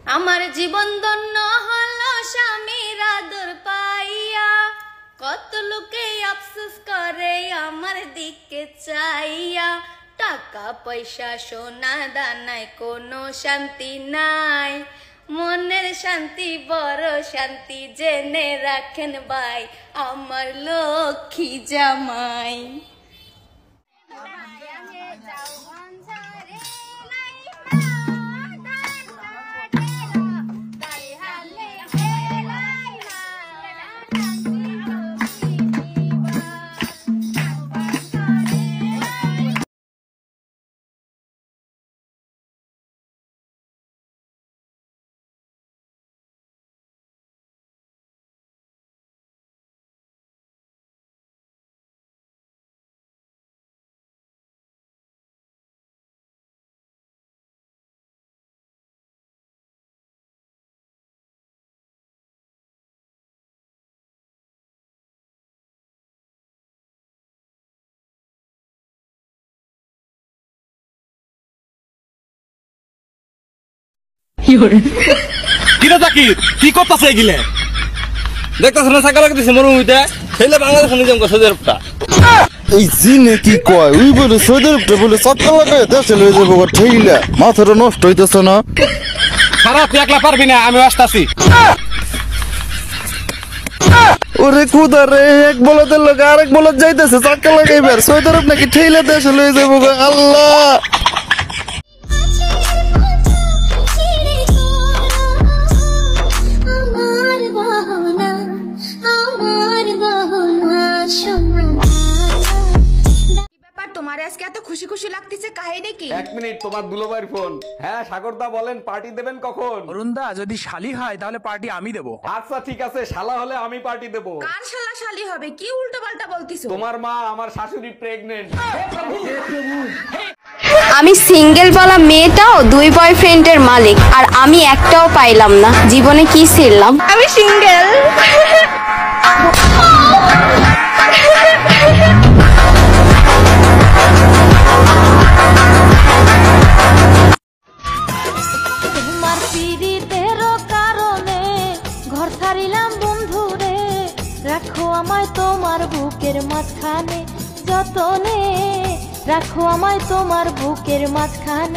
আমার জীবন ধন্য হলো স্বামীর আদর পাইয়া, কত লোকে আফসোস করে আমার দিকে চাইয়া। টাকা পয়সা সোনা দানায় কোনো শান্তি নাই, মনের শান্তি বড় শান্তি, জেনে রাখেন ভাই আমার লক্ষ্মী জামাই। কিরে জাকির কি করতেছে এগুলো? দেখতেছ না সাকা লাগতেছে মরুভূমিতে, সেইলে বাংলাদেশ নিজাম কো সৌদি আরবটা। এই জিনে কি কয় ওই বলে সৌদি আরবটা বলে চাক্কা লাগায় দেশে লয়ে যাবো ঠেইলা, মাথাটা নষ্ট হইতেছে না? খারাপ তুই একলা পারবি না, আমি আসতাছি। ওরে খুদা রে, এক বলদের লোক আরেক বলদ যাইতেছে চাক্কা লাগাইবার, সৌদি আরব নাকি ঠেইলা দেশে লয়ে যাবো। আল্লাহ তোমার আজকে এত খুশি খুশি লাগতেছে, কাহিনী কি? এক মিনিট, তোমার দুলোভাইয়ের ফোন। হ্যাঁ সাগরদা বলেন, পার্টি দেবেন কখন? অরুণদা যদি শালি হয় তাহলে পার্টি আমি দেবো। আচ্ছা ঠিক আছে, শালা হলে আমি পার্টি দেব। কার শালা শালি হবে? কি উল্টো পাল্টা বলতিছো? তোমার মা, আমার শাশুড়ি প্রেগনেন্ট। আমি সিঙ্গেল বলা মেয়েটাও দুই বয়ফ্রেন্ডের মালিক, আর আমি একটাও পাইলাম না। জীবনে কি ছিলাম? আমি সিঙ্গেল। তোমার পীড়িতের কারণে ঘর ছাড়িলাম বন্ধুরে, রাখো আমায় তোমার বুকের মাঝখানে, যতনে রাখো আমায় তোমার বুকের মাঝখানে।